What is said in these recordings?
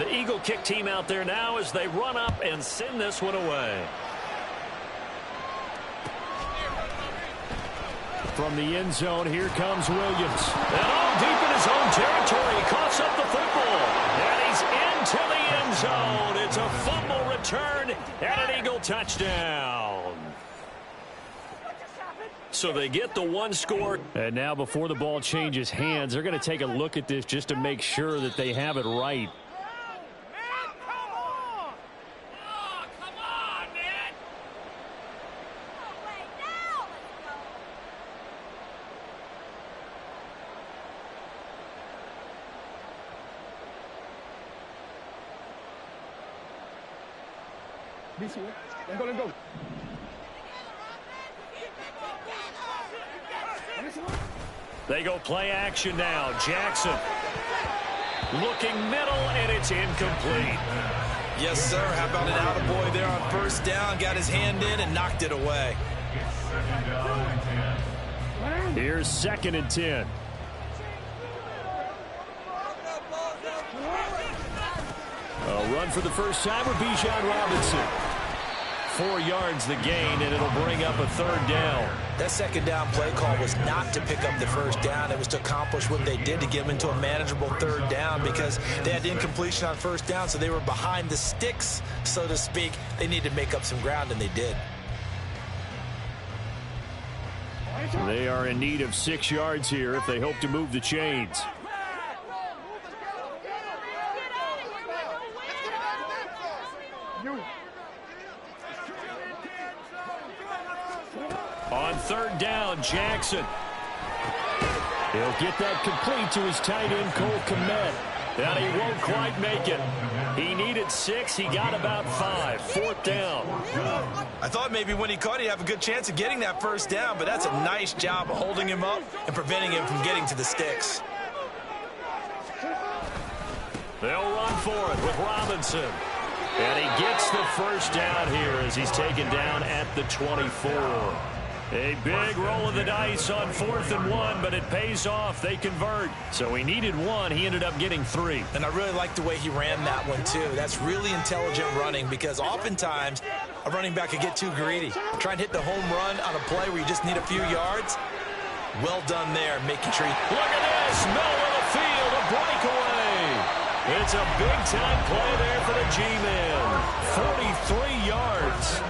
The Eagle kick team out there now as they run up and send this one away. From the end zone, here comes Williams. And all deep in his own territory, he coughs up the football. And he's into the end zone. It's a fumble return and an Eagle touchdown. So they get the one score. And now before the ball changes hands, they're going to take a look at this just to make sure that they have it right. They go play action now. Jackson looking middle, and it's incomplete. Yes, sir. How about an attaboy there on first down? Got his hand in and knocked it away. Here's 2nd and 10. A run for the first time with Bijan Robinson. 4 yards the gain, and it'll bring up a 3rd down. That 2nd down play call was not to pick up the first down. It was to accomplish what they did to get them into a manageable 3rd down because they had incompletion on first down, so they were behind the sticks, so to speak. They needed to make up some ground, and they did. They are in need of 6 yards here if they hope to move the chains. On 3rd down, Jackson. He'll get that complete to his tight end, Cole Kmet. And he won't quite make it. He needed 6. He got about 5. 4th down. I thought maybe when he caught it, he'd have a good chance of getting that first down, but that's a nice job of holding him up and preventing him from getting to the sticks. They'll run for it with Robinson. And he gets the first down here as he's taken down at the 24. A big roll of the dice on 4th and 1, but it pays off. They convert. So he needed 1. He ended up getting 3. And I really like the way he ran that one, too. That's really intelligent running because oftentimes a running back could get too greedy. Try and hit the home run on a play where you just need a few yards. Well done there, making sure. Look at this. Middle of the field, a breakaway. It's a big-time play there for the G-Men. 43 yards.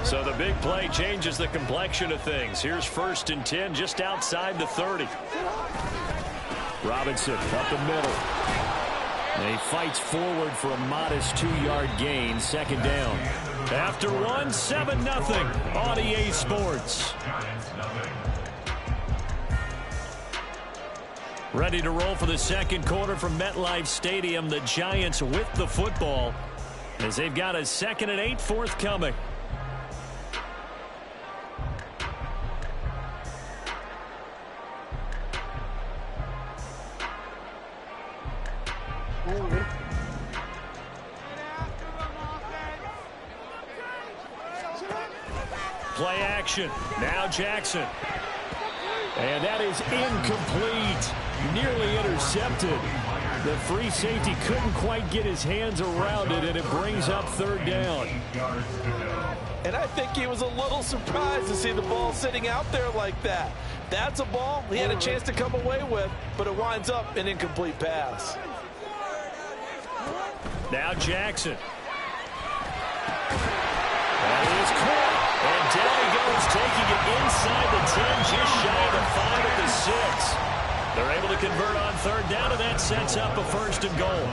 So the big play changes the complexion of things. Here's 1st and 10 just outside the 30. Robinson up the middle. And he fights forward for a modest 2-yard gain. 2nd down. After 1, 7-0 on EA Sports. Ready to roll for the 2nd quarter from MetLife Stadium. The Giants with the football as they've got a 2nd and 8 forthcoming. Play action. Now Jackson. And that is incomplete. Nearly intercepted. The free safety couldn't quite get his hands around it, and it brings up 3rd down. And I think he was a little surprised to see the ball sitting out there like that. That's a ball he had a chance to come away with, but it winds up an incomplete pass. Now Jackson. That is caught. And down he goes, taking it inside the 10, just shy of the 5 at the 6. They're able to convert on 3rd down, and that sets up a 1st and goal.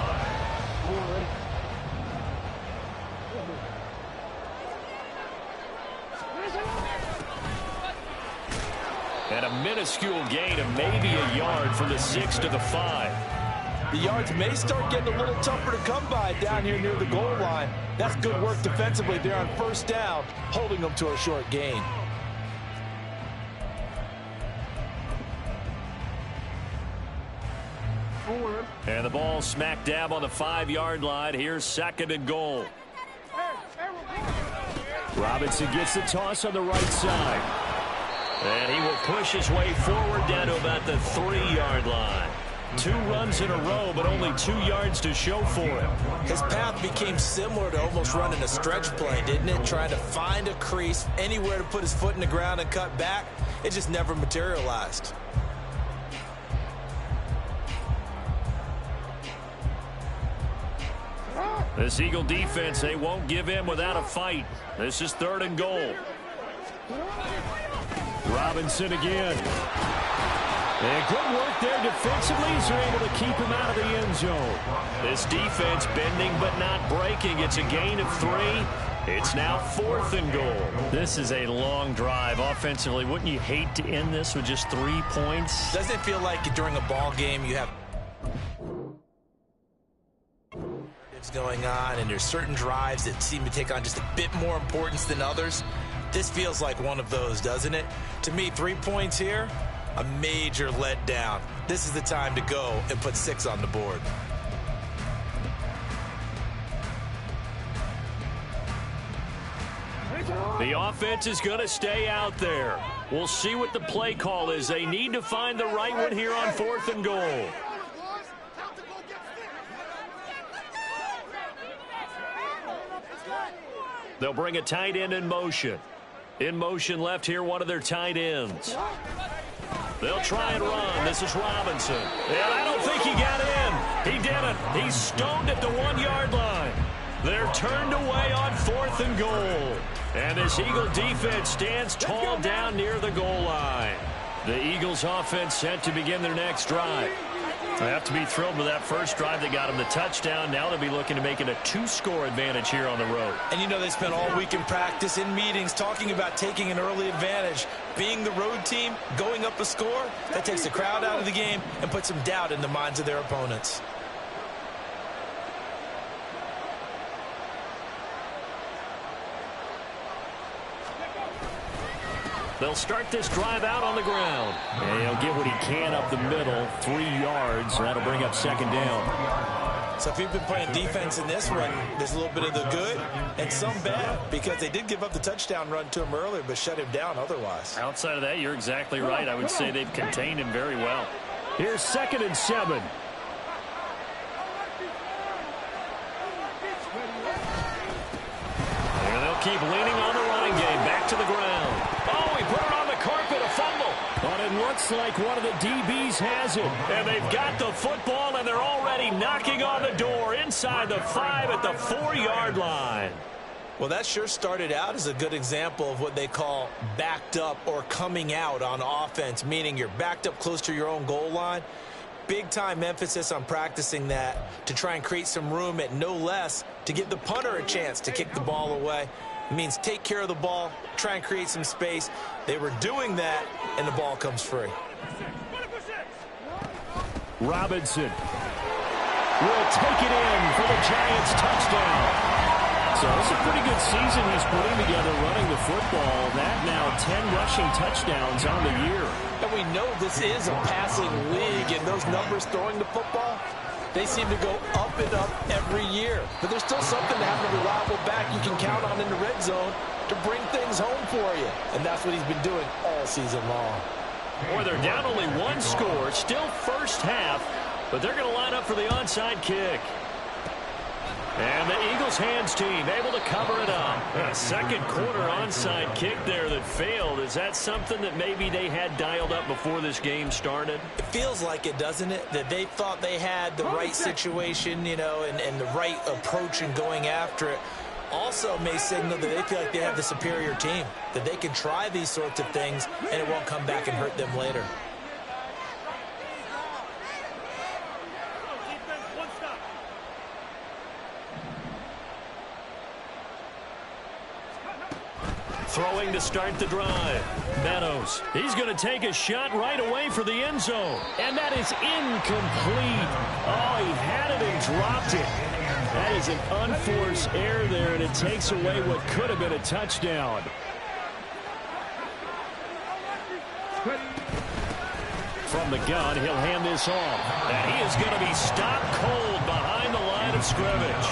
And a minuscule gain of maybe a yard from the 6 to the 5. The yards may start getting a little tougher to come by down here near the goal line. That's good work defensively there on 1st down, holding them to a short gain. And the ball smack dab on the 5-yard line. Here's 2nd and goal. Robinson gets the toss on the right side. And he will push his way forward down to about the 3-yard line. 2 runs in a row, but only 2 yards to show for it. His path became similar to almost running a stretch play, didn't it? Trying to find a crease, anywhere to put his foot in the ground and cut back. It just never materialized. This Eagle defense, they won't give in without a fight. This is 3rd and goal. Robinson again. And good work there defensively as they're able to keep him out of the end zone. This defense bending but not breaking. It's a gain of 3. It's now 4th and goal. This is a long drive offensively. Wouldn't you hate to end this with just 3 points? Doesn't it feel like during a ball game you have going on, and there's certain drives that seem to take on just a bit more importance than others? This feels like one of those, doesn't it? To me, 3 points here, a major letdown. This is the time to go and put 6 on the board. The offense is going to stay out there. We'll see what the play call is. They need to find the right one here on 4th and goal. They'll bring a tight end in motion. In motion left here, one of their tight ends. They'll try and run. This is Robinson. And I don't think he got in. He didn't. He's stoned at the 1-yard line. They're turned away on 4th and goal. And this Eagle defense stands tall down near the goal line. The Eagles offense set to begin their next drive. They have to be thrilled with that first drive that got them the touchdown. Now they'll be looking to make it a 2-score advantage here on the road. And you know they spent all week in practice, in meetings, talking about taking an early advantage. Being the road team, going up a score, that takes the crowd out of the game and puts some doubt in the minds of their opponents. They'll start this drive out on the ground. And he'll get what he can up the middle, 3 yards. That'll bring up 2nd down. So if you've been playing defense in this one, there's a little bit of the good and some bad, because they did give up the touchdown run to him earlier, but shut him down otherwise. Outside of that, you're exactly right. I would say they've contained him very well. Here's 2nd and 7. And they'll keep leaning on the running game. Back to the ground. Oh, he put it on the carpet, a fumble. But it looks like one of the DBs has it. And they've got the football, and they're already knocking on the door inside the 5 at the 4-yard line. Well, that sure started out as a good example of what they call backed up or coming out on offense, meaning you're backed up close to your own goal line. Big-time emphasis on practicing that to try and create some room at no less to give the punter a chance to kick the ball away. It means take care of the ball, try and create some space. They were doing that, and the ball comes free. Robinson will take it in for the Giants touchdown. So it's a pretty good season he's putting together running the football. That now 10 rushing touchdowns on the year. And we know this is a passing league, and those numbers throwing the football, they seem to go up and up every year. But there's still something to having a reliable back you can count on in the red zone to bring things home for you. And that's what he's been doing all season long. Boy, they're down only 1 score, still first half, but they're going to line up for the onside kick. And the Eagles hands team able to cover it up. A second quarter onside kick there that failed. Is that something that maybe they had dialed up before this game started? It feels like it, doesn't it? That they thought they had the right situation, you know, and the right approach in going after it. Also may signal that they feel like they have the superior team, that they can try these sorts of things and it won't come back and hurt them later. Throwing to start the drive. Meadows. He's going to take a shot right away for the end zone. And that is incomplete. Oh, he had it and dropped it. That is an unforced error there, and it takes away what could have been a touchdown. from the gun. He'll hand this off. And he is going to be stopped cold behind the line of scrimmage.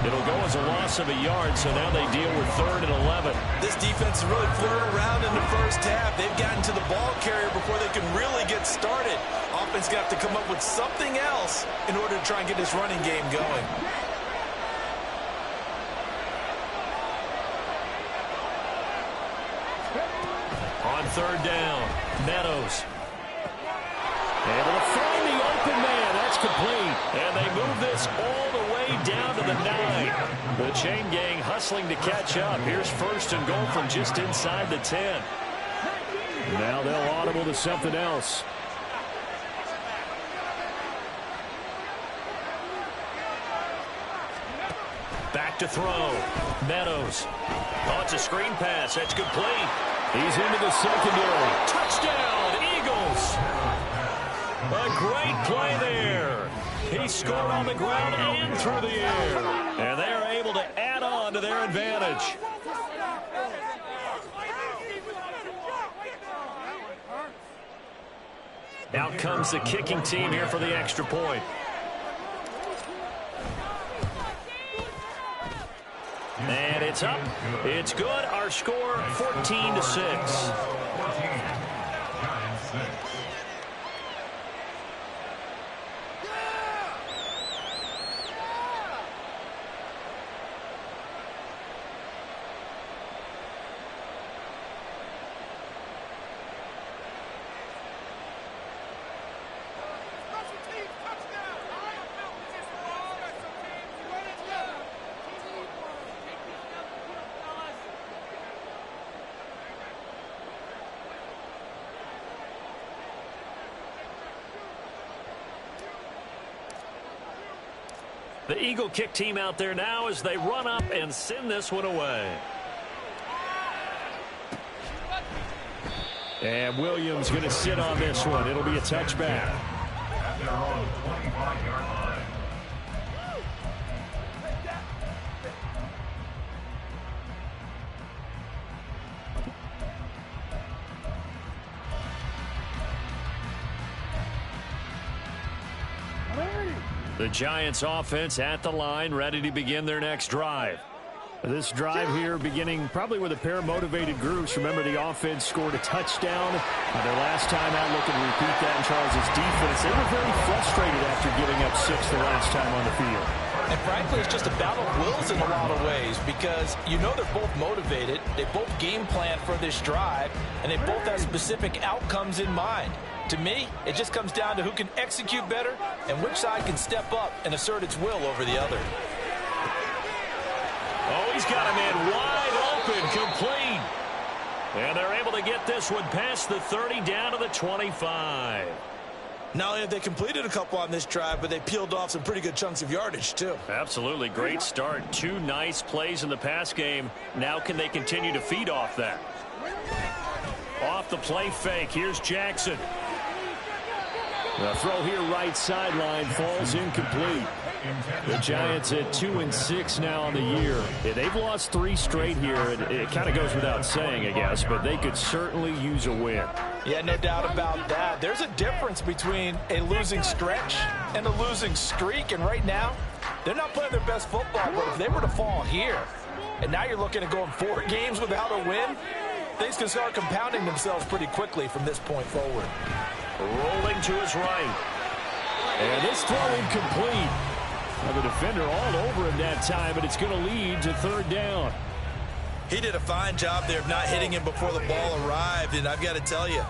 It'll go as a loss of a yard, so now they deal with 3rd and 11. This defense is really flirting around in the first half. They've gotten to the ball carrier before they can really get started. Offense got to come up with something else in order to try and get this running game going. On 3rd down, Meadows. Able to find the open man. That's complete. And they move this all the way down to the 9. The chain gang hustling to catch up. Here's 1st and goal from just inside the 10. Now they'll audible to something else. Back to throw. Meadows. Oh, it's a screen pass. That's complete. He's into the secondary. Touchdown, Eagles. A great play there. He scored on the ground and through the air. And they are able to add on to their advantage. Out comes the kicking team here for the extra point. And it's up. It's good. Our score 14-6. The Eagle kick team out there now as they run up and send this one away. And Williams going to sit on this one. It'll be a touchback. The Giants offense at the line, ready to begin their next drive. This drive here beginning probably with a pair of motivated groups. Remember, the offense scored a touchdown. Their last time out, looking to repeat that in Charles' defense. They were very frustrated after giving up 6 the last time on the field. And frankly, it's just a battle of wills in a lot of ways because you know they're both motivated. They both game plan for this drive, and they both have specific outcomes in mind. To me, it just comes down to who can execute better and which side can step up and assert its will over the other. Oh, he's got a man wide open, complete. And they're able to get this one past the 30 down to the 25. Not only have they completed a couple on this drive, but they peeled off some pretty good chunks of yardage, too. Absolutely. Great start. 2 nice plays in the pass game. Now can they continue to feed off that? Off the play fake. Here's Jackson. The throw here right sideline falls incomplete. The Giants at 2-6 now on the year. Yeah, they've lost 3 straight here. It kind of goes without saying, I guess, but they could certainly use a win. Yeah, no doubt about that. There's a difference between a losing stretch and a losing streak, and right now, they're not playing their best football, but if they were to fall here, and now you're looking at going 4 games without a win, things can start compounding themselves pretty quickly from this point forward. Rolling to his right. And this throw incomplete. Now the defender all over him that time, but it's going to lead to 3rd down. He did a fine job there of not hitting him before the ball arrived, and I've got to tell you,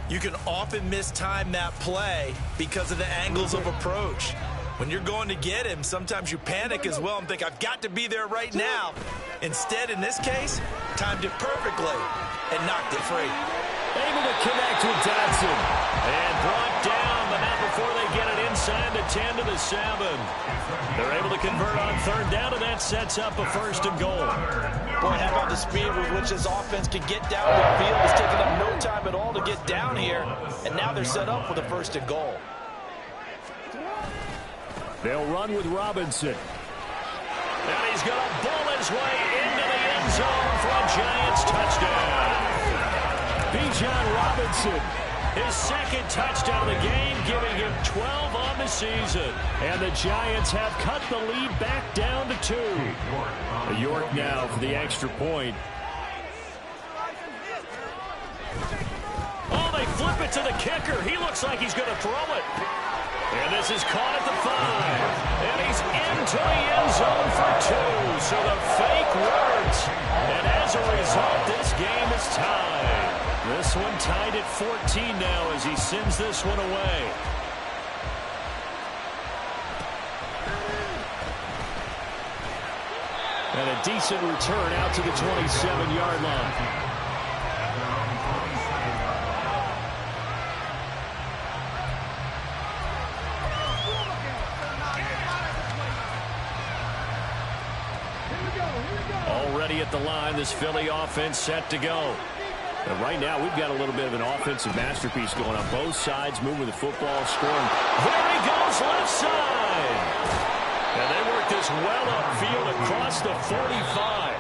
you can often mistime that play because of the angles of approach. When you're going to get him, sometimes you panic as well and think, I've got to be there right now. Instead, in this case, timed it perfectly and knocked it free. Able to connect with Dodson. And brought down, but not before they get it inside the 10 to the 7. They're able to convert on 3rd down, and that sets up a 1st and goal. Boy, how about the speed with which this offense can get down the field? It's taken them no time at all to get down here, and now they're set up for the 1st and goal. They'll run with Robinson. And he's going to bull his way into the end zone for a Giants touchdown. Bijan Robinson His second touchdown of the game, giving him 12 on the season. And the Giants have cut the lead back down to 2. York now for the extra point. Oh, they flip it to the kicker. He looks like he's going to throw it. And this is caught at the 5. And he's into the end zone for 2. So the fake works. And as a result, this game is tied. This one tied at 14 now as he sends this one away. And a decent return out to the 27-yard line. Already at the line, this Philly offense set to go. And right now, we've got a little bit of an offensive masterpiece going on. Both sides moving the football, scoring. There he goes, left side. And they work this well upfield across the 45.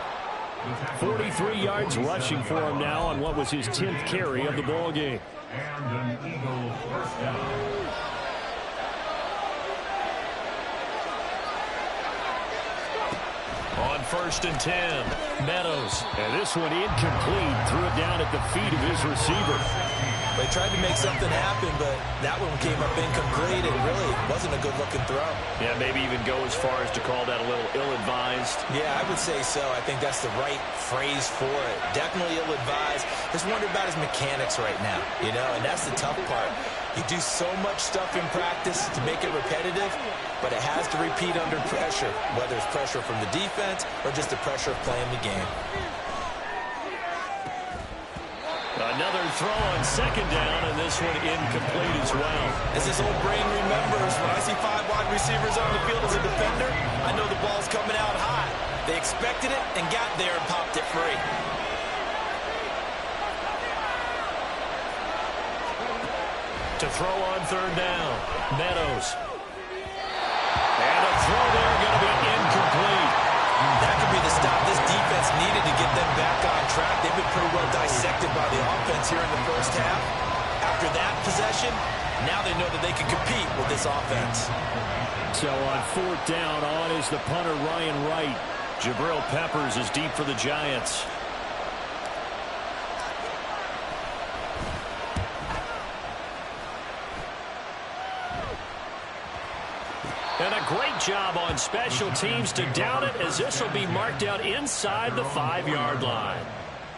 43 yards rushing for him now on what was his 10th carry of the ball game. And an Eagle first down. On 1st and 10, Meadows. And this one incomplete. Threw it down at the feet of his receiver. They tried to make something happen, but that one came up incomplete and really wasn't a good-looking throw. Yeah, maybe even go as far as to call that a little ill-advised. Yeah, I would say so. I think that's the right phrase for it. Definitely ill-advised. Just wonder about his mechanics right now, you know, and that's the tough part. You do so much stuff in practice to make it repetitive, but it has to repeat under pressure, whether it's pressure from the defense or just the pressure of playing the game. Another throw on 2nd down, and this one incomplete as well. As this old brain remembers, when I see 5 wide receivers on the field as a defender, I know the ball's coming out high. They expected it and got there and popped it free. To throw on 3rd down, Meadows. And a throw there going to be incomplete. That could be the stop this defense needed to get them back on track. They've been pretty well dissected by the offense here in the first half. After that possession, now they know that they can compete with this offense. So on 4th down, on is the punter Ryan Wright. Jabril Peppers is deep for the Giants. And a great job on special teams to down it, as this will be marked out inside the 5-yard line.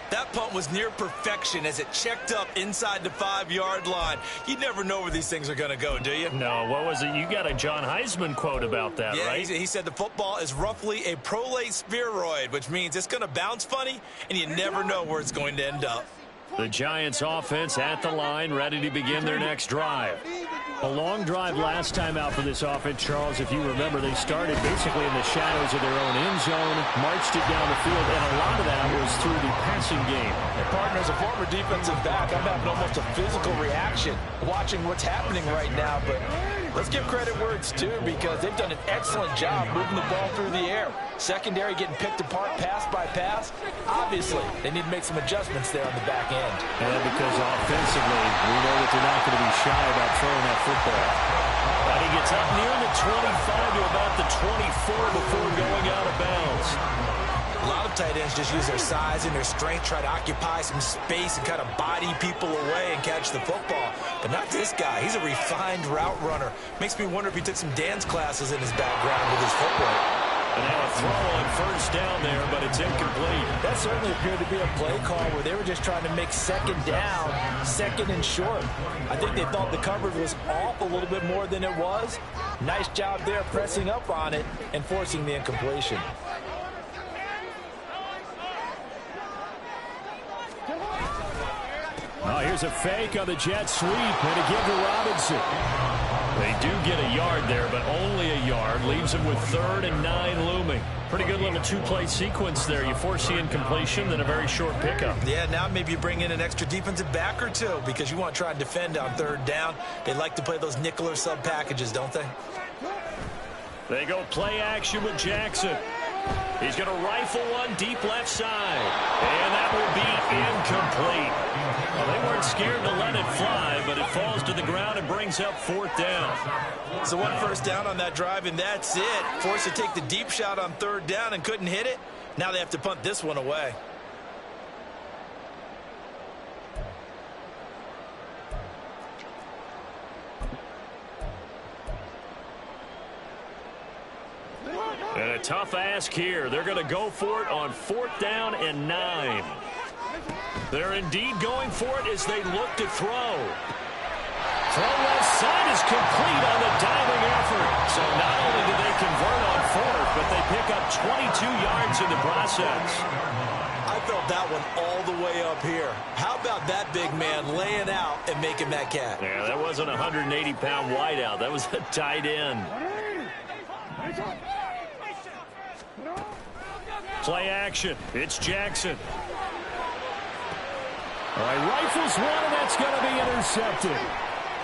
That punt was near perfection as it checked up inside the 5-yard line. You never know where these things are going to go, do you? No, what was it? You got a John Heisman quote about that, yeah, right? He said the football is roughly a prolate spheroid, which means it's going to bounce funny, and you never know where it's going to end up. The Giants offense at the line, ready to begin their next drive. A long drive last time out for this offense, Charles. If you remember, they started basically in the shadows of their own end zone, marched it down the field, and a lot of that was through the passing game. And partner, as a former defensive back, I'm having almost a physical reaction watching what's happening right now. But let's give credit where it's due, because they've done an excellent job moving the ball through the air. Secondary getting picked apart pass by pass. Obviously, they need to make some adjustments there on the back end. And because offensively, we know that they're not going to be shy about throwing that football. And he gets up near the 25 to about the 24 before going out of bounds. A lot of tight ends just use their size and their strength, try to occupy some space and kind of body people away and catch the football. But not this guy. He's a refined route runner. Makes me wonder if he took some dance classes in his background with his footwork. And now a throw on 1st down there, but it's incomplete. That certainly appeared to be a play call where they were just trying to make 2nd down, 2nd and short. I think they thought the coverage was off a little bit more than it was. Nice job there pressing up on it and forcing the incompletion. Oh, here's a fake on the jet sweep, and a give to Robinson. They do get a yard there, but only a yard. Leaves them with 3rd and 9 looming. Pretty good little 2-play sequence there. You force the incompletion, then a very short pickup. Yeah, now maybe you bring in an extra defensive back or two because you want to try and defend on 3rd down. They like to play those nickel or sub packages, don't they? They go play action with Jackson. He's going to rifle one deep left side. And that will be incomplete. Well, they weren't scared to let it fly, but it falls to the ground and brings up 4th down. So 1 first down on that drive, and that's it. Forced to take the deep shot on 3rd down and couldn't hit it. Now they have to punt this one away. And a tough ask here. They're going to go for it on 4th down and 9. They're indeed going for it as they look to throw. Throw left side is complete on the diving effort. So not only do they convert on 4th, but they pick up 22 yards in the process. I felt that one all the way up here. How about that big man laying out and making that catch? Yeah, that wasn't a 180-pound wideout. That was a tight end. Play action. It's Jackson. All right, rifles one, and that's going to be intercepted.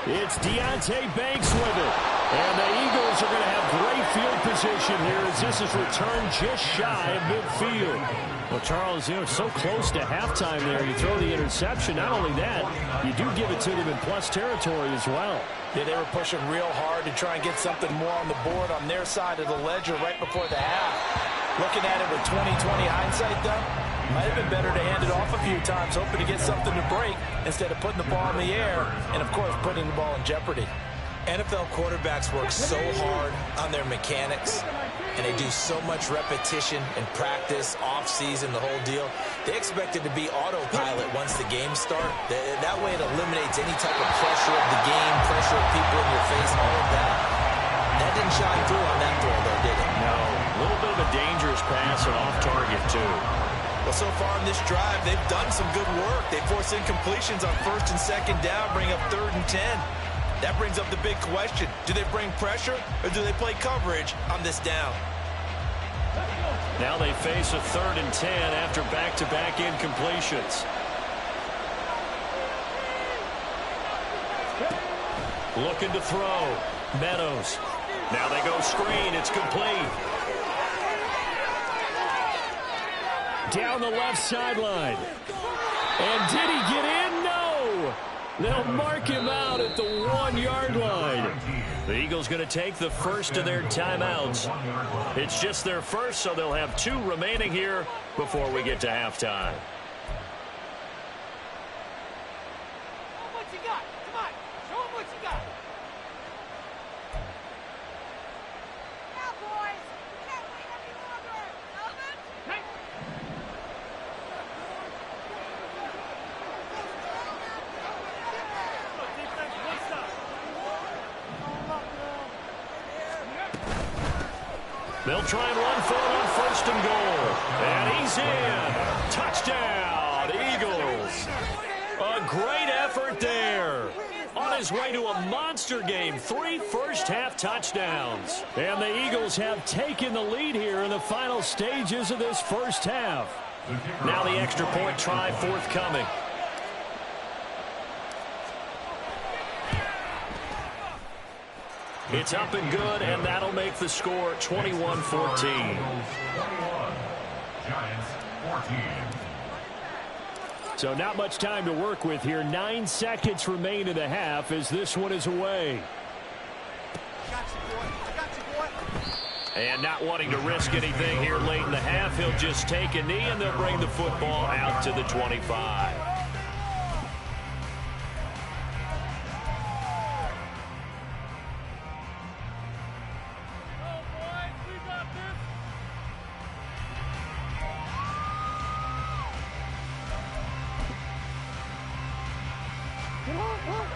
It's Deontay Banks with it. And the Eagles are going to have great field position here as this is returned just shy of midfield. Well, Charles, you know, so close to halftime there. You throw the interception. Not only that, you do give it to them in plus territory as well. Yeah, they were pushing real hard to try and get something more on the board on their side of the ledger right before the half. Looking at it with 20/20 hindsight, though, might have been better to hand it off a few times, hoping to get something to break instead of putting the ball in the air and, of course, putting the ball in jeopardy. NFL quarterbacks work so hard on their mechanics, and they do so much repetition and practice, off-season, the whole deal. They expect it to be autopilot once the games start. That way it eliminates any type of pressure of the game, pressure of people in your face, all of that. That didn't shine through on that throw, though, did it? No. A little bit of a dangerous pass and off target, too. Well, so far in this drive, they've done some good work. They force incompletions on 1st and 2nd down, bring up 3rd and 10. That brings up the big question. Do they bring pressure or do they play coverage on this down? Now they face a 3rd and 10 after back-to-back incompletions. Looking to throw. Meadows. Now they go screen. It's complete. Down the left sideline. And did he get in? No. They'll mark him out at the 1-yard line. The Eagles going to take the first of their timeouts. It's just their first, so they'll have 2 remaining here before we get to halftime. What you got? Come on, show them what you got. Now, boys, we can't wait any longer. Elvin? Hey. They'll try and run for it on 1st and goal. And he's in. Touchdown, Eagles. A great effort there. On his way to a monster game. 3 first-half touchdowns. And the Eagles have taken the lead here in the final stages of this first half. Now the extra point try forthcoming. It's up and good, and that'll make the score 21-14. Giants 14. So not much time to work with here. 9 seconds remain in the half as this one is away. And not wanting to risk anything here late in the half, he'll just take a knee, and they'll bring the football out to the 25.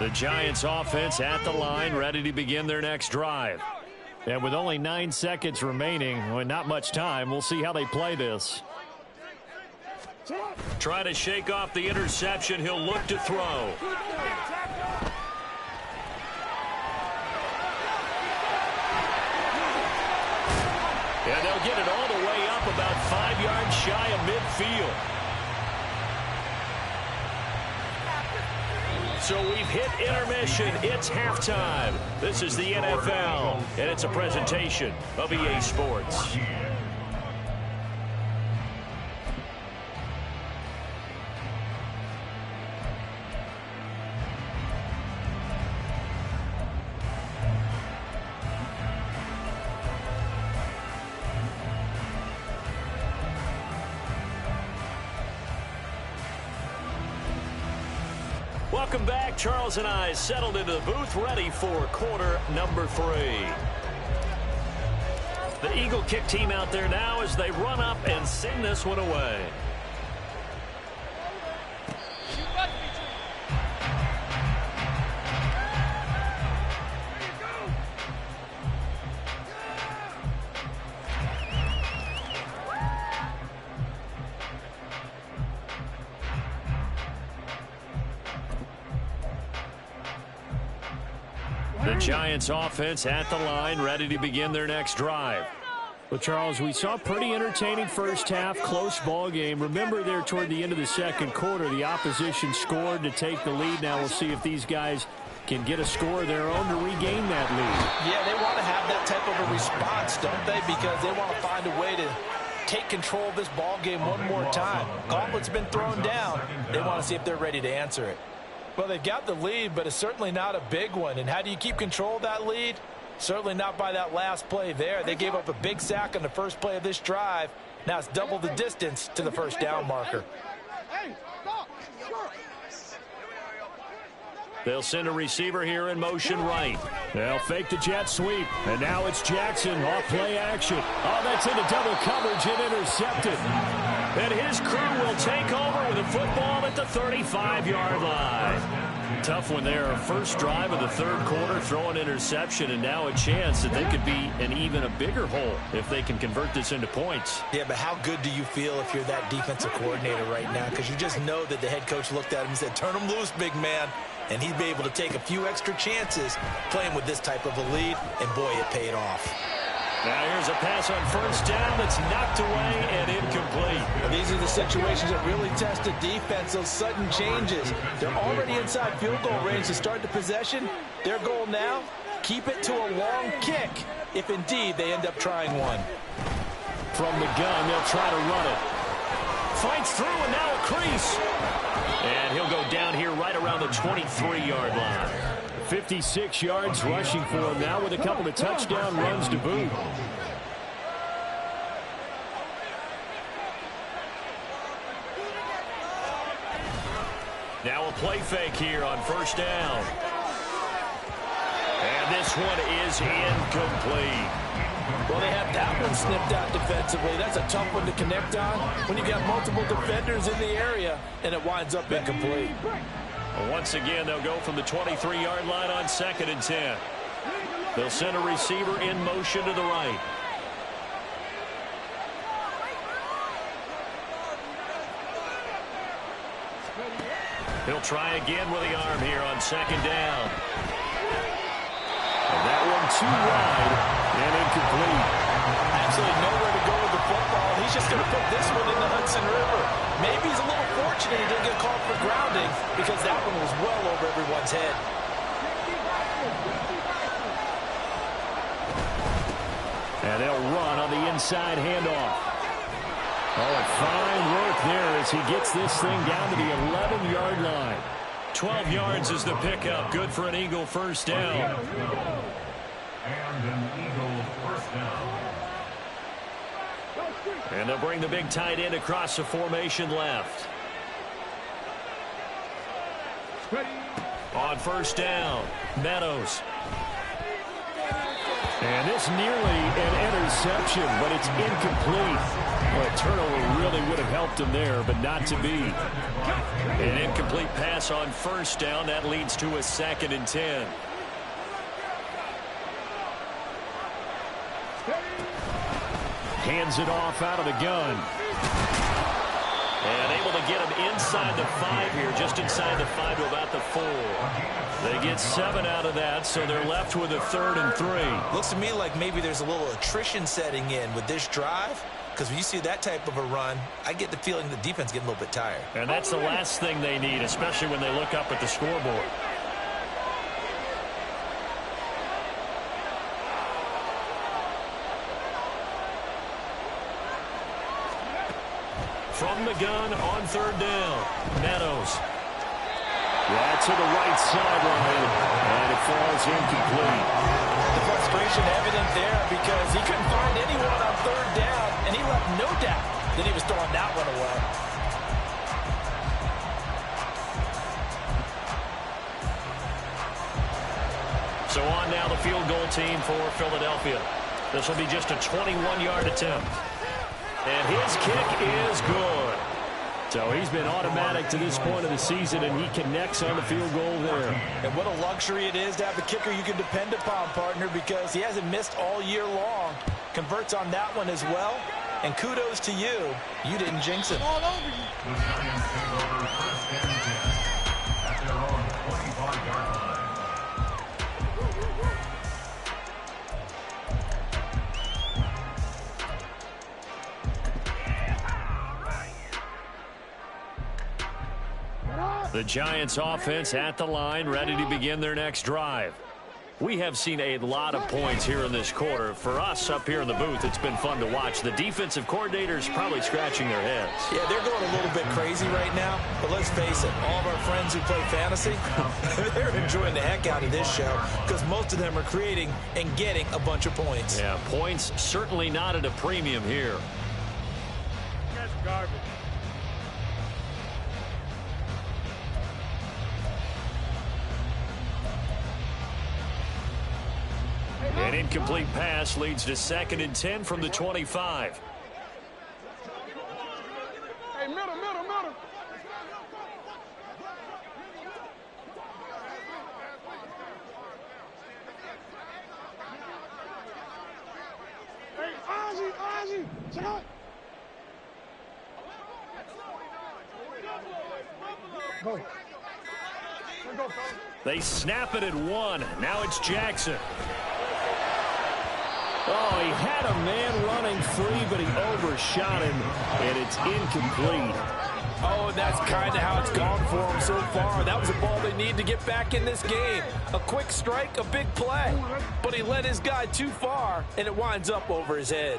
The Giants offense at the line, ready to begin their next drive. And with only 9 seconds remaining, well, not much time, we'll see how they play this. Try to shake off the interception. He'll look to throw. And they'll get it all the way up about 5 yards shy of midfield. So we've hit intermission. It's halftime. This is the NFL, and it's a presentation of EA Sports. Welcome back. Charles and I settled into the booth, ready for quarter number 3. The Eagle kick team out there now as they run up and send this one away. The Giants offense at the line, ready to begin their next drive. Well, Charles, we saw a pretty entertaining first half, close ball game. Remember there toward the end of the second quarter, the opposition scored to take the lead. Now we'll see if these guys can get a score of their own to regain that lead. Yeah, they want to have that type of a response, don't they? Because they want to find a way to take control of this ball game one more time. Gauntlet's been thrown down. They want to see if they're ready to answer it. Well, they've got the lead, but it's certainly not a big one. And how do you keep control of that lead? Certainly not by that last play there. They gave up a big sack on the first play of this drive. Now it's double the distance to the first down marker. They'll send a receiver here in motion right. They'll fake the jet sweep. And now it's Jackson off play action. Oh, that's into double coverage and intercepted. And his crew will take over with a football at the 35-yard line. Tough one there. First drive of the third quarter, throw an interception, and now a chance that they could be in even a bigger hole if they can convert this into points. Yeah, but how good do you feel if you're that defensive coordinator right now? Because you just know that the head coach looked at him and said, turn him loose, big man. And he'd be able to take a few extra chances playing with this type of a lead, and boy, it paid off. Now here's a pass on first down that's knocked away and incomplete. Well, these are the situations that really test a defense, those sudden changes. They're already inside field goal range to start the possession. Their goal now, keep it to a long kick, if indeed they end up trying one. From the gun, they'll try to run it. Fights through, and now a crease. And he'll go down here right around the 23-yard line. 56 yards rushing for him now with a couple of touchdown runs to boot. Now a play fake here on first down. And this one is incomplete. Well, they have that one snipped out defensively. That's a tough one to connect on when you got multiple defenders in the area, and it winds up incomplete. Once again, they'll go from the 23-yard line on 2nd and 10. They'll send a receiver in motion to the right. He'll try again with the arm here on 2nd down. And that one too wide and incomplete. Absolutely nowhere to go with the football. He's just going to put this one in the Hudson River. Maybe he's a little fortunate he didn't get called for grounding because that one was well over everyone's head. And they'll run on the inside handoff. Oh, and fine work there as he gets this thing down to the 11-yard line. 12 yards is the pickup. Good for an Eagle first down. And an Eagle first down. And they'll bring the big tight end across the formation left. On first down, Meadows. And this nearly an interception, but it's incomplete. Well, a turnover really would have helped him there, but not to be. An incomplete pass on first down. That leads to a 2nd and 10. Hands it off out of the gun. And able to get him inside the 5 here, just inside the 5 to about the 4. They get 7 out of that, so they're left with a 3rd and 3. Looks to me like maybe there's a little attrition setting in with this drive, because when you see that type of a run, I get the feeling the defense getting a little bit tired. And that's the last thing they need, especially when they look up at the scoreboard. From the gun on 3rd down, Meadows. Yeah, to the right sideline, and it falls incomplete. The frustration evident there because he couldn't find anyone on 3rd down, and he left no doubt that he was throwing that one away. So on now the field goal team for Philadelphia. This will be just a 21-yard attempt. And his kick is good. So he's been automatic to this point of the season, and he connects on the field goal there. And what a luxury it is to have a kicker you can depend upon, partner, because he hasn't missed all year long. Converts on that one as well. And kudos to you. You didn't jinx him. The Giants take over first and 10 at their own 25-yard line. The Giants offense at the line, ready to begin their next drive. We have seen a lot of points here in this quarter. For us up here in the booth, it's been fun to watch. The defensive coordinators probably scratching their heads. Yeah, they're going a little bit crazy right now. But let's face it, all of our friends who play fantasy, they're enjoying the heck out of this show because most of them are creating and getting a bunch of points. Yeah, points certainly not at a premium here. That's garbage. An incomplete pass leads to 2nd and 10 from the 25. Hey, middle. Hey, Ozzy, check out. Go. Go, They snap it at 1. Now it's Jackson. Oh, he had a man running free, but he overshot him, and it's incomplete. Oh, and that's kind of how it's gone for him so far. That was a ball they need to get back in this game. A quick strike, a big play. But he led his guy too far, and it winds up over his head.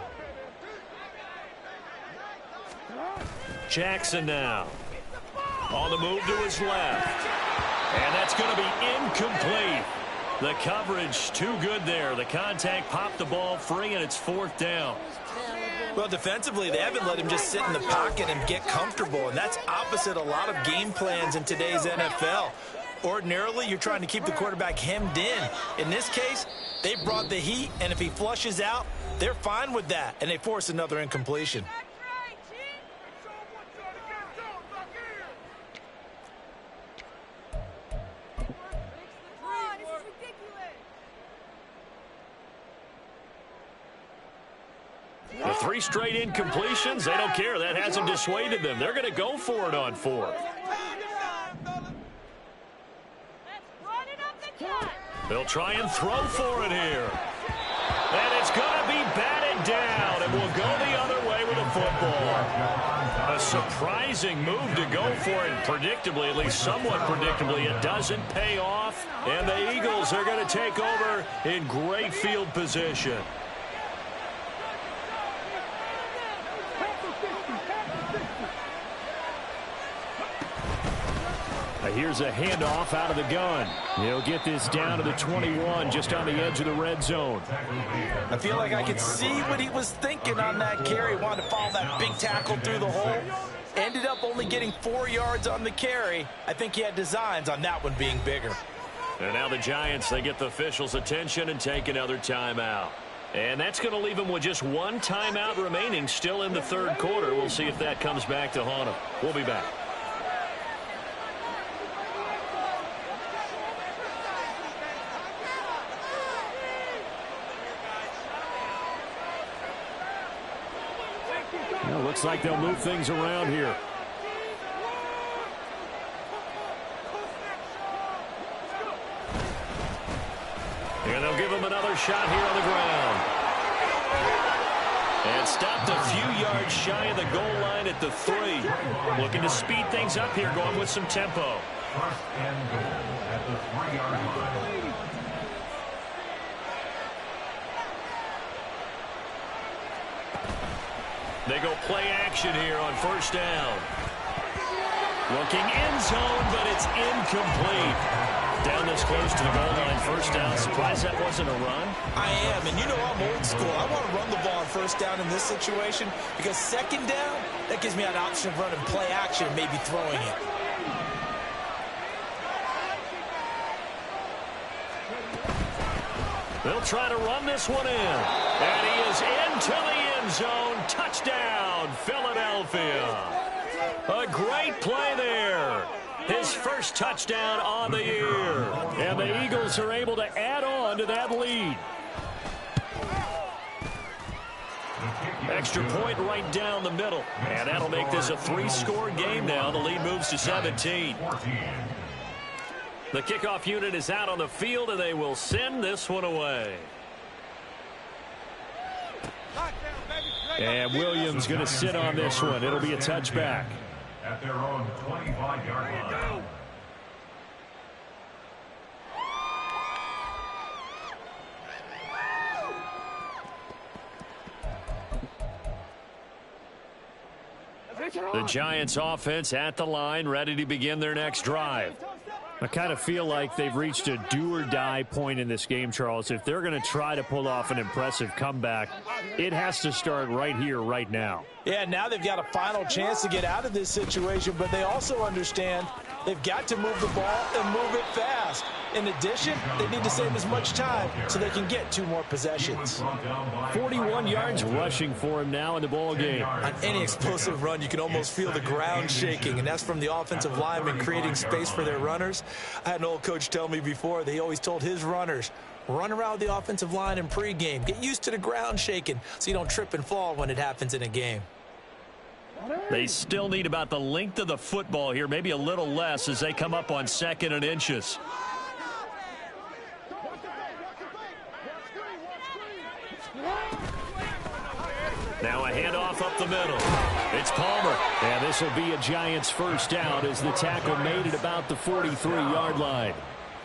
Jackson now. On the move to his left. And that's going to be incomplete. The coverage too good there. The contact popped the ball free, and it's 4th down. Well, defensively, they haven't let him just sit in the pocket and get comfortable, and that's opposite a lot of game plans in today's NFL. Ordinarily, you're trying to keep the quarterback hemmed in. In this case, they brought the heat, and if he flushes out, they're fine with that, and they force another incompletion. The 3 straight incompletions, they don't care. That hasn't dissuaded them. They're going to go for it on 4th. They'll try and throw for it here. And it's going to be batted down, and we'll go the other way with the football. A surprising move to go for it. Predictably, at least somewhat predictably, it doesn't pay off. And the Eagles are going to take over in great field position. Here's a handoff out of the gun. He'll get this down to the 21, just on the edge of the red zone. I feel like I could see what he was thinking on that carry. Wanted to follow that big tackle through the hole. Ended up only getting 4 yards on the carry. I think he had designs on that one being bigger. And now the Giants, they get the officials' attention and take another timeout. And that's going to leave them with just 1 timeout remaining still in the 3rd quarter. We'll see if that comes back to haunt them. We'll be back. Well, looks like they'll move things around here. And they'll give him another shot here on the ground. And stopped a few yards shy of the goal line at the 3. Looking to speed things up here, going with some tempo. First and goal at the 3-yard line. They go play action here on 1st down. Looking end zone, but it's incomplete. Down this close to the goal line, 1st down. Surprised that wasn't a run? I am, and you know I'm old school. I want to run the ball on 1st down in this situation because 2nd down, that gives me an option of running play action and maybe throwing it. They'll try to run this one in. And he is into the end zone. Touchdown, Philadelphia. A great play there. His first touchdown on the year. And the Eagles are able to add on to that lead. Extra point right down the middle. And that'll make this a 3-score game now. The lead moves to 17. The kickoff unit is out on the field, and they will send this one away. And Williams going to sit on this one. It'll be a touchback. At their own 25-yard line. The Giants offense at the line, ready to begin their next drive. I kind of feel like they've reached a do-or-die point in this game, Charles. If they're going to try to pull off an impressive comeback, it has to start right here, right now. Yeah, now they've got a final chance to get out of this situation, but they also understand they've got to move the ball and move it fast. In addition, they need to save as much time so they can get 2 more possessions. 41 yards rushing for him now in the ball game. On any explosive run, you can almost feel the ground shaking, and that's from the offensive linemen creating space for their runners. I had an old coach tell me before, they always told his runners, run around the offensive line in pregame. Get used to the ground shaking so you don't trip and fall when it happens in a game. They still need about the length of the football here, maybe a little less as they come up on 2nd and inches. Now a handoff up the middle. It's Palmer. And this will be a Giants first down as the tackle made it about the 43-yard line.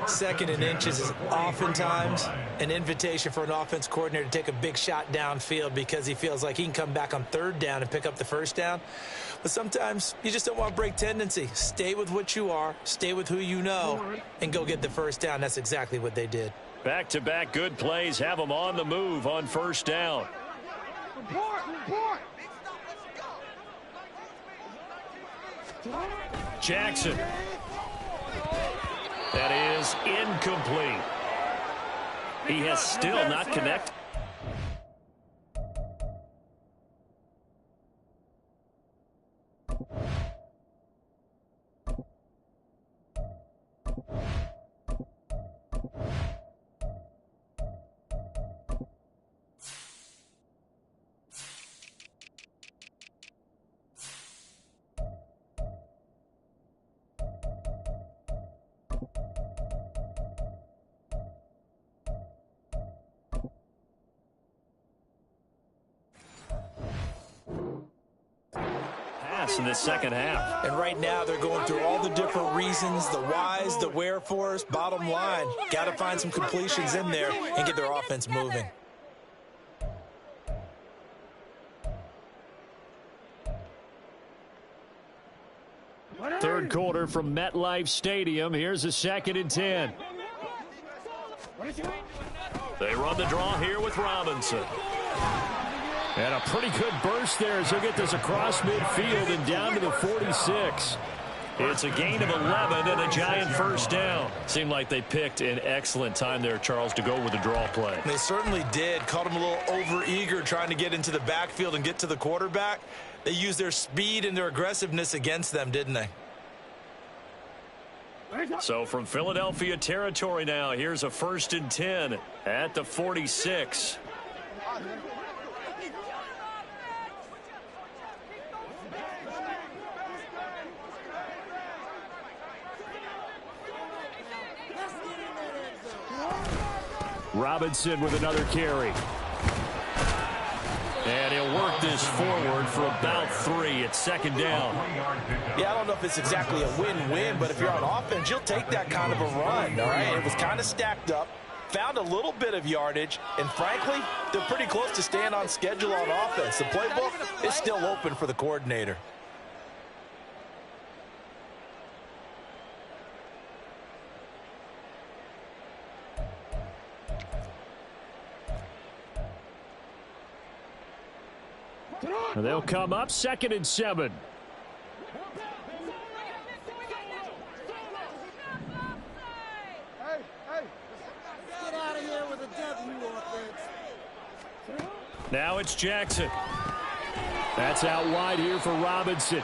2nd and inches is oftentimes an invitation for an offense coordinator to take a big shot downfield because he feels like he can come back on 3rd down and pick up the first down. But sometimes you just don't want to break tendency. Stay with what you are, stay with who you know, and go get the first down. That's exactly what they did. Back-to-back good plays have them on the move on 1st down. Jackson. That is incomplete. He has still not connected. In the second half. And right now they're going through all the different reasons, the whys, the wherefores. Bottom line, got to find some completions in there and get their offense moving. Third quarter from MetLife Stadium. Here's a 2nd and 10. They run the draw here with Robinson. And a pretty good burst there as he'll get this across midfield and down to the 46. It's a gain of 11 and a Giant first down. Seemed like they picked an excellent time there, Charles, to go with the draw play. They certainly did. Caught him a little over-eager trying to get into the backfield and get to the quarterback. They used their speed and their aggressiveness against them, didn't they? So from Philadelphia territory now, here's a 1st and 10 at the 46. Robinson with another carry. And he'll work this forward for about 3. It's 2nd down. Yeah, I don't know if it's exactly a win-win, but if you're on offense, you'll take that kind of a run, all right? It was kind of stacked up, found a little bit of yardage, and frankly, they're pretty close to staying on schedule on offense. The playbook is still open for the coordinator. And they'll come up 2nd and 7. Get out of here with a W. Now it's Jackson. That's out wide here for Robinson.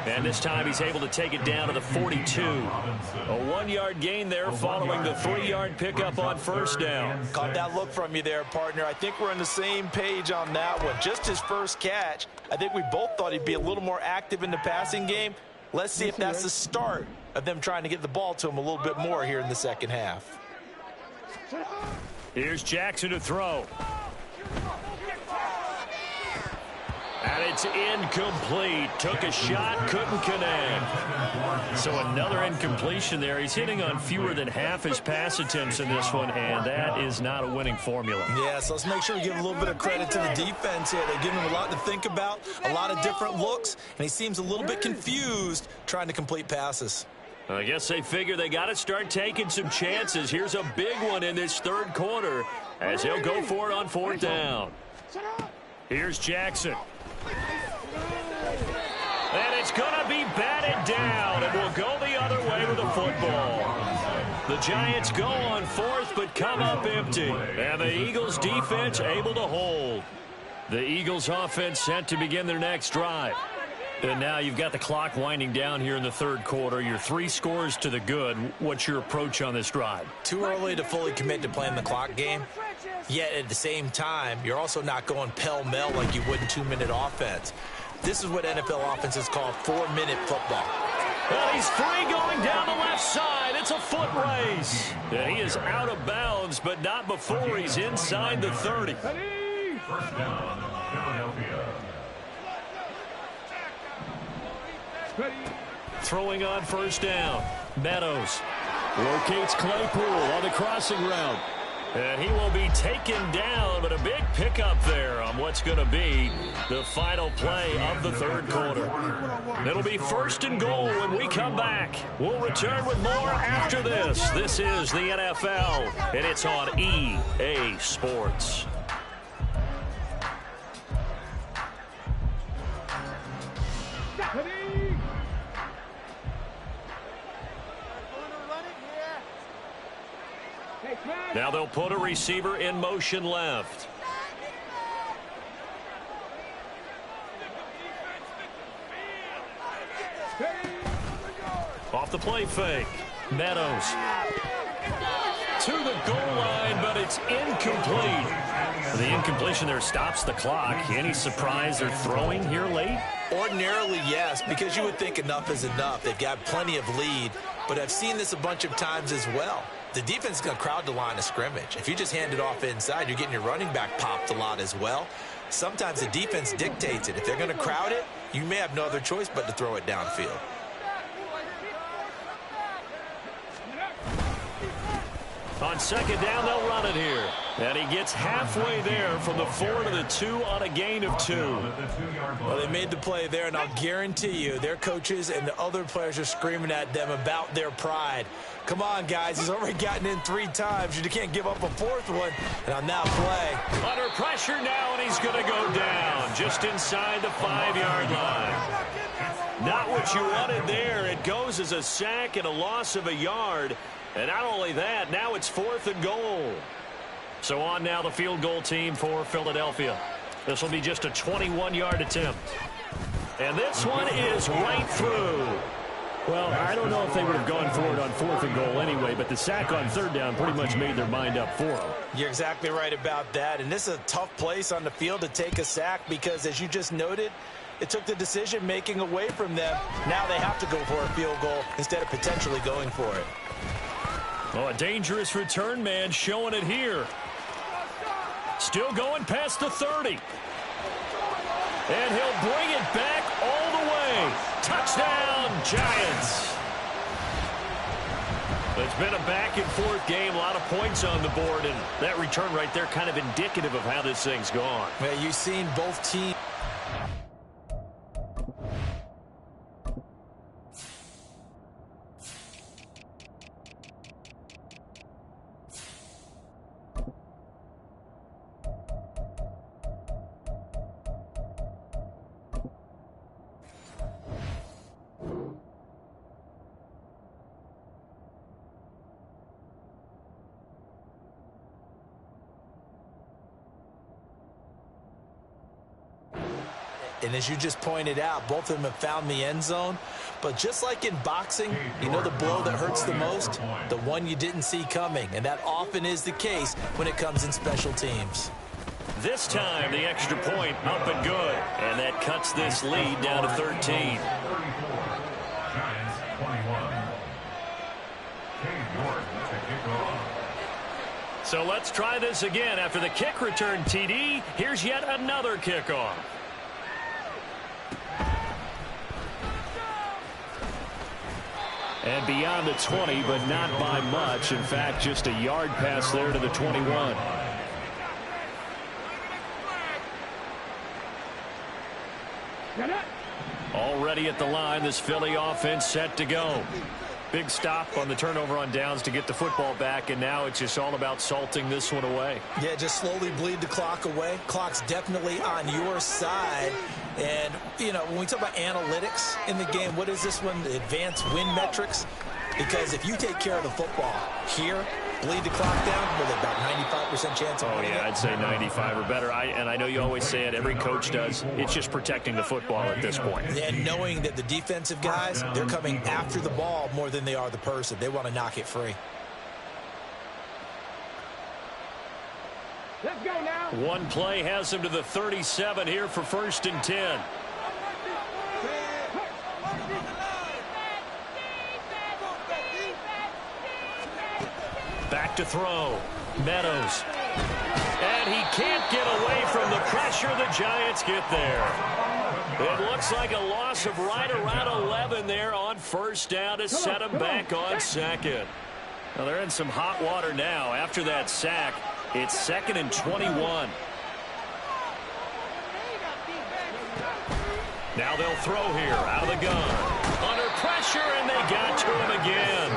And this time he's able to take it down to the 42. A 1-yard gain there following the 3-yard pickup on first down. Caught that look from you there, partner. I think we're on the same page on that one. Just his first catch. I think we both thought he'd be a little more active in the passing game. Let's see if that's the start of them trying to get the ball to him a little bit more here in the second half. Here's Jackson to throw. And it's incomplete. Took a shot, couldn't connect. So another incompletion there. He's hitting on fewer than half his pass attempts in this one, and that is not a winning formula. Yeah, so let's make sure we give a little bit of credit to the defense here. They're giving him a lot to think about, a lot of different looks, and he seems a little bit confused trying to complete passes. I guess they figure they got to start taking some chances. Here's a big one in this third quarter as he'll go for it on fourth down. Here's Jackson. And it's going to be batted down, and will go the other way with the football. The Giants go on fourth, but come up empty. And the Eagles defense able to hold. The Eagles offense set to begin their next drive. And now you've got the clock winding down here in the third quarter. You're 3 scores to the good. What's your approach on this drive? Too early to fully commit to playing the clock game. Yet at the same time, you're also not going pell-mell like you would in 2-minute offense. This is what NFL offenses call 4-minute football. Well, he's free going down the left side. It's a foot race. And he is out of bounds, but not before he's inside the 30. First down, Philadelphia. Throwing on first down. Meadows locates Claypool on the crossing route. And he will be taken down, but a big pickup there on what's going to be the final play of the third quarter. It'll be first and goal when we come back. We'll return with more after this. This is the NFL, and it's on EA Sports. Now they'll put a receiver in motion left. Off the play fake. Meadows to the goal line, but it's incomplete. The incompletion there stops the clock. Any surprise they're throwing here late? Ordinarily, yes, because you would think enough is enough. They've got plenty of lead, but I've seen this a bunch of times as well. The defense is going to crowd the line of scrimmage. If you just hand it off inside, you're getting your running back popped a lot as well. Sometimes the defense dictates it. If they're going to crowd it, you may have no other choice but to throw it downfield. On second down, they'll run it here. And he gets halfway there from the 4 to the 2 on a gain of 2. Well, they made the play there, and I'll guarantee you their coaches and the other players are screaming at them about their pride. Come on, guys. He's already gotten in 3 times. You can't give up a 4th one. And on that play. Under pressure now, and he's going to go down just inside the 5-yard line. Not what you wanted there. It goes as a sack and a loss of a yard. And not only that, now it's 4th and goal. So on now the field goal team for Philadelphia. This will be just a 21-yard attempt. And this one is right through. Well, I don't know if they would have gone for it on 4th and goal anyway, but the sack on 3rd down pretty much made their mind up for them. You're exactly right about that. And this is a tough place on the field to take a sack because, as you just noted, it took the decision-making away from them. Now they have to go for a field goal instead of potentially going for it. Oh, a dangerous return man showing it here. Still going past the 30. And he'll bring it back all the way. Touchdown, Giants. It's been a back-and-forth game, a lot of points on the board, and that return right there kind of indicative of how this thing's gone. Well, you've seen both teams. And as you just pointed out, both of them have found the end zone. But just like in boxing, you know the blow that hurts the most? The one you didn't see coming. And that often is the case when it comes in special teams. This time, the extra point up and good. And that cuts this lead down to 13. 34. Giants 21. So let's try this again. After the kick return TD, here's yet another kickoff. And beyond the 20, but not by much. In fact, just a yard pass there to the 21. Already at the line, this Philly offense set to go. Big stop on the turnover on downs to get the football back, and now it's just all about salting this one away. Yeah, just slowly bleed the clock away. Clock's definitely on your side. And, you know, when we talk about analytics in the game, what is this one? The advanced win metrics? Because if you take care of the football here, bleed the clock down, with about 95% chance of winning it. I'd say 95 or better. And I know you always say it, every coach does. It's just protecting the football at this point. And knowing that the defensive guys, they're coming after the ball more than they are the person. They want to knock it free. Let's go now. One play has him to the 37 here for 1st and 10. Back to throw. Meadows. And he can't get away from the pressure. The Giants get there. It looks like a loss of right around 11 there on 1st down to set them back on 2nd. Now they're in some hot water now. After that sack, it's 2nd and 21. Now they'll throw here out of the gun. Under pressure, and they got to him again.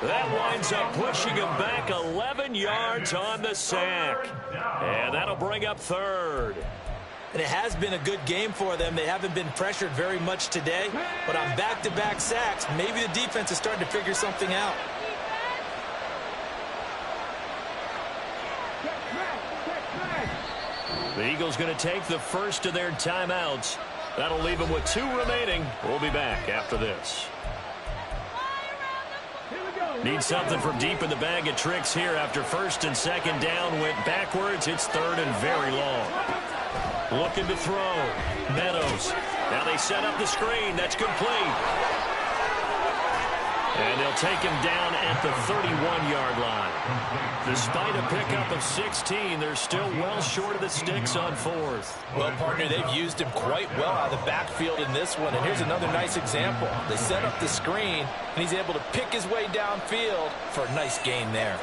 That winds up pushing him back 11 yards on the sack. And that'll bring up 3rd. And it has been a good game for them. They haven't been pressured very much today. But on back-to-back sacks, maybe the defense is starting to figure something out. The Eagles going to take the first of their timeouts. That'll leave them with 2 remaining. We'll be back after this. Need something from deep in the bag of tricks here after 1st and 2nd down. Went backwards. It's 3rd and very long. Looking to throw. Meadows. Now they set up the screen. That's complete. And they'll take him down at the 31-yard line. Despite a pickup of 16, they're still well short of the sticks on 4th. Well, partner, they've used him quite well out of the backfield in this one. And here's another nice example. They set up the screen, and he's able to pick his way downfield for a nice gain there.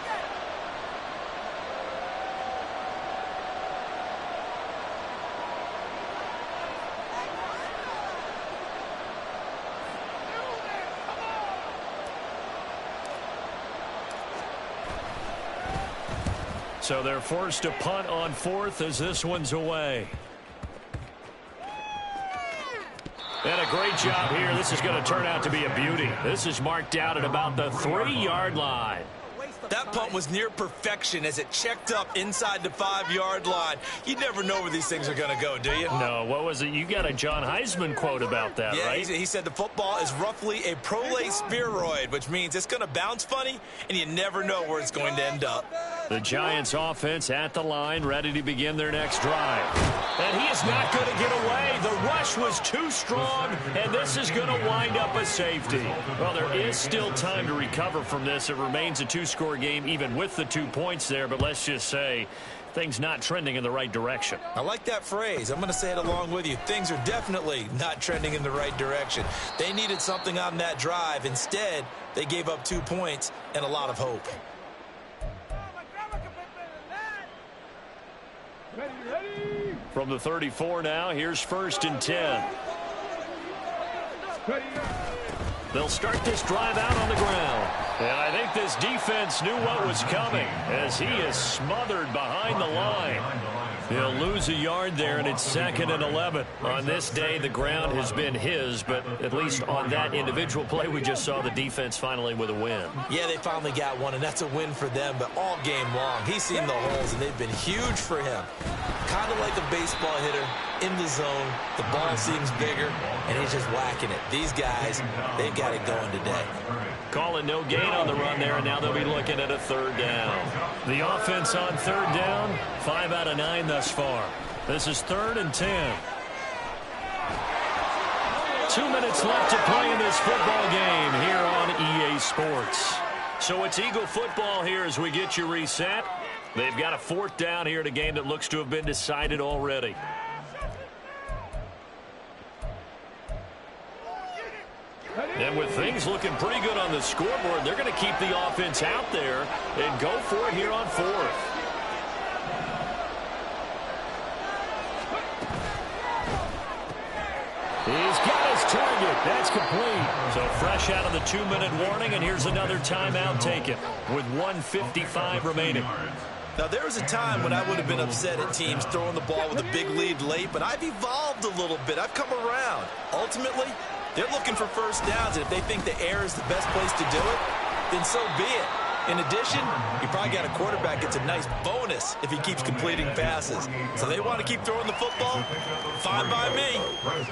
So they're forced to punt on 4th as this one's away. And a great job here. This is going to turn out to be a beauty. This is marked out at about the 3-yard line. That punt was near perfection as it checked up inside the 5-yard line. You never know where these things are going to go, do you? No, what was it? You got a John Heisman quote about that, yeah, right? He said the football is roughly a prolate spheroid, which means it's going to bounce funny, and you never know where it's going to end up. The Giants offense at the line, ready to begin their next drive. And he is not going to get away. The rush was too strong, and this is going to wind up a safety. Well, there is still time to recover from this. It remains a 2-score game, even with the 2 points there, but let's just say things not trending in the right direction. I like that phrase. I'm going to say it along with you. Things are definitely not trending in the right direction. They needed something on that drive. Instead, they gave up 2 points and a lot of hope. From the 34 now, here's 1st and 10. They'll start this drive out on the ground. And I think this defense knew what was coming as he is smothered behind the line. He'll lose a yard there, and it's 2nd and 11. On this day, the ground has been his, but at least on that individual play, we just saw the defense finally with a win. Yeah, they finally got one, and that's a win for them, but all game long, he's seen the holes, and they've been huge for him. Kind of like a baseball hitter in the zone. The ball seems bigger, and he's just whacking it. These guys, they've got it going today. Calling no gain on the run there, and now they'll be looking at a 3rd down. The offense on 3rd down, 5 out of 9 thus far. This is 3rd and 10. 2 minutes left to play in this football game here on EA Sports. So it's Eagle football here as we get you reset. They've got a 4th down here in a game that looks to have been decided already. And with things looking pretty good on the scoreboard, they're going to keep the offense out there and go for it here on 4th. He's got his target. That's complete. So fresh out of the 2-minute warning, and here's another timeout taken with 1:55 remaining. Now, there was a time when I would have been upset at teams throwing the ball with a big lead late, but I've evolved a little bit. I've come around. Ultimately, they're looking for 1st downs, and if they think the air is the best place to do it, then so be it. In addition, you probably got a quarterback gets a nice bonus if he keeps completing passes. So they want to keep throwing the football? Fine by me.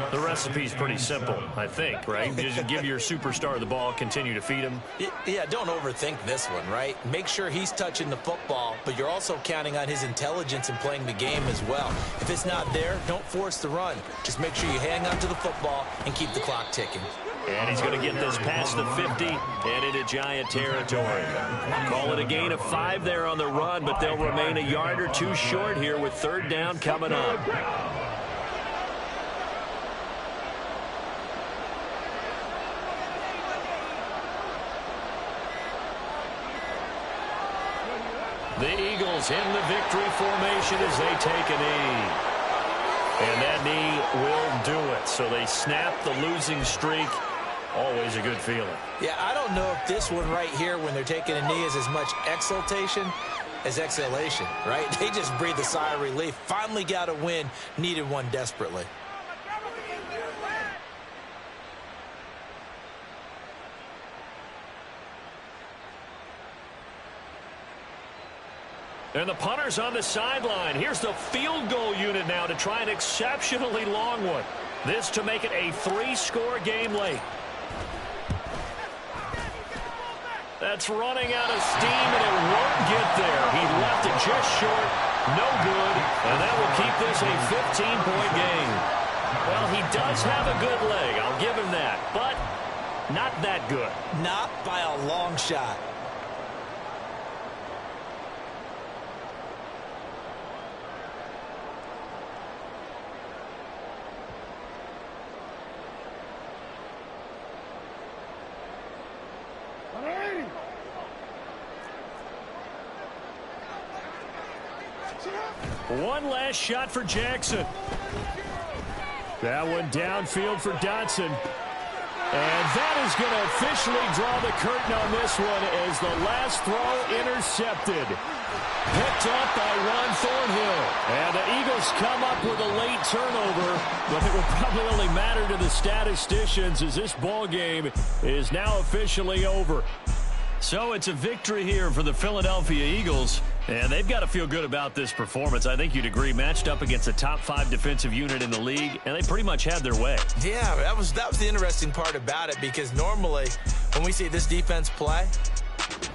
The recipe's pretty simple, I think, right? You just give your superstar the ball, continue to feed him. Yeah, don't overthink this one, right? Make sure he's touching the football, but you're also counting on his intelligence in playing the game as well. If it's not there, don't force the run. Just make sure you hang on to the football and keep the clock ticking. And he's going to get this past the 50 and into Giant territory. Call it a gain of 5 there on the run, but they'll remain a yard or 2 short here with 3rd down coming up. The Eagles in the victory formation as they take a knee. And that knee will do it. So they snap the losing streak. Always a good feeling. Yeah, I don't know if this one right here when they're taking a knee is as much exultation as exhalation, right? They just breathe a sigh of relief. Finally got a win. Needed one desperately. And the punter's on the sideline. Here's the field goal unit now to try an exceptionally long one. This to make it a 3-score game late. That's running out of steam, and it won't get there. He left it just short. No good. And that will keep this a 15-point game. Well, he does have a good leg. I'll give him that. But not that good. Not by a long shot. One last shot for Jackson. That one downfield for Dotson. And that is going to officially draw the curtain on this one as the last throw intercepted. Picked up by Ron Thornhill. And the Eagles come up with a late turnover, but it will probably only matter to the statisticians as this ball game is now officially over. So it's a victory here for the Philadelphia Eagles, and they've got to feel good about this performance. I think you'd agree, matched up against a top 5 defensive unit in the league, and they pretty much had their way. Yeah, that was the interesting part about it, because normally when we see this defense play,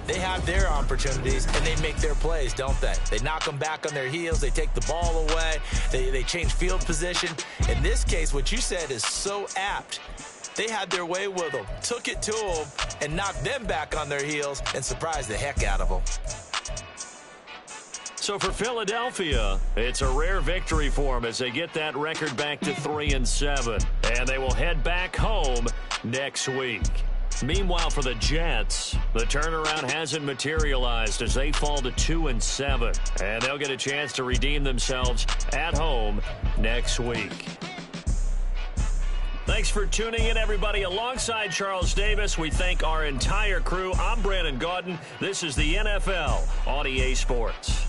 they have their opportunities and they make their plays, don't they? They knock them back on their heels. They take the ball away. They change field position. In this case, what you said is so apt. They had their way with them, took it to them, and knocked them back on their heels and surprised the heck out of them. So for Philadelphia, it's a rare victory for them as they get that record back to 3-7. And they will head back home next week. Meanwhile, for the Jets, the turnaround hasn't materialized as they fall to 2-7. And they'll get a chance to redeem themselves at home next week. Thanks for tuning in, everybody. Alongside Charles Davis, we thank our entire crew. I'm Brandon Gaudin. This is the NFL on EA Sports.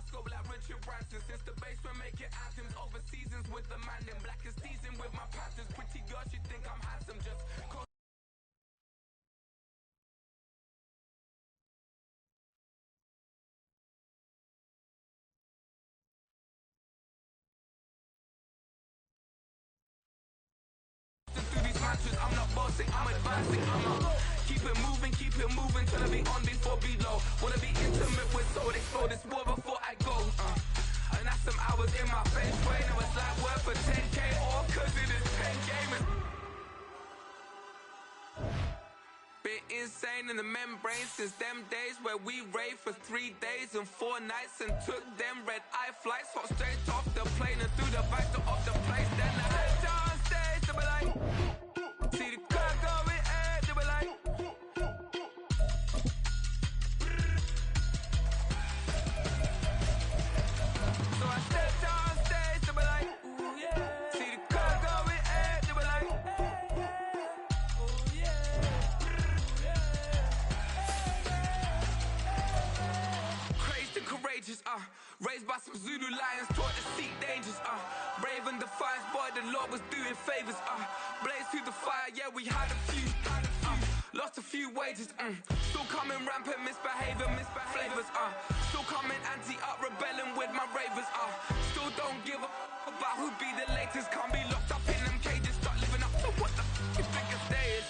scope like Richard Branson. Since the basement making anthems over seasons with the man in black is season with my Panthers. Pretty girl, she think I'm handsome. Just through these matches, I'm not bossing, I'm advancing, I'm not. Keep it moving, tryna be on before below. Wanna be intimate with soul, explore this war before I go. And that's some hours in my bench brain. It was like work for 10K, all cause it is 10 gamers. Been insane in the membrane since them days where we raved for 3 days and 4 nights and took them red eye flights, hot straight off the plane and through the back door of the place. Then I head down stage, they were like, see the crowd going ahead, they were like. So I stepped down stage, they were like, ooh yeah. See the crowd going ahead, they were like, ooh yeah. Crazed and courageous, raised by some Zulu lions, taught to seek dangers, brave and defiant, boy, the Lord was doing favors, blaze through the fire, yeah, we had a few, lost a few wages, still coming rampant, misbehavior, flavors, still coming anti-up, rebelling with my ravers, still don't give a about who be the latest, can't be locked up in them cages, start living up to what the f*** you think a day is.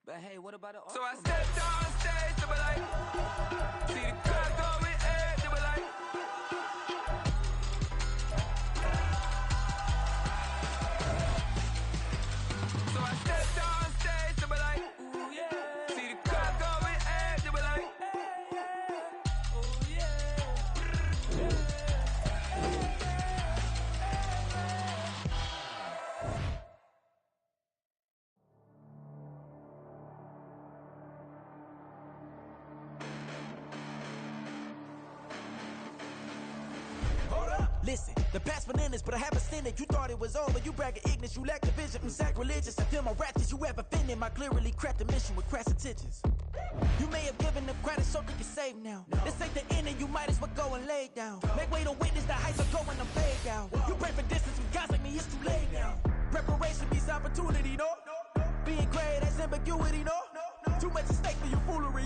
But hey, what about it? So I stepped on stage, they were like, see the crowd going ahead, they were like. So I stepped on stage, they were like, ooh yeah. See the crowd going ahead, they were like, ooh yeah. Hold up, listen, the past bananas, but I haven't seen it. You thought it was over, you bragging ignorance, you lack the vision from sacrilegious. I feel my raptors, you have offended my clearly crafted mission with crass intentions. You may have given them credit so they can save now. This ain't the end and you might as well go and lay down. Make way to witness the heights are going to fade out. You pray for distance from guys like me, it's too late now. Preparation beats opportunity, no? Being great has ambiguity, no? Too much at stake for your foolery.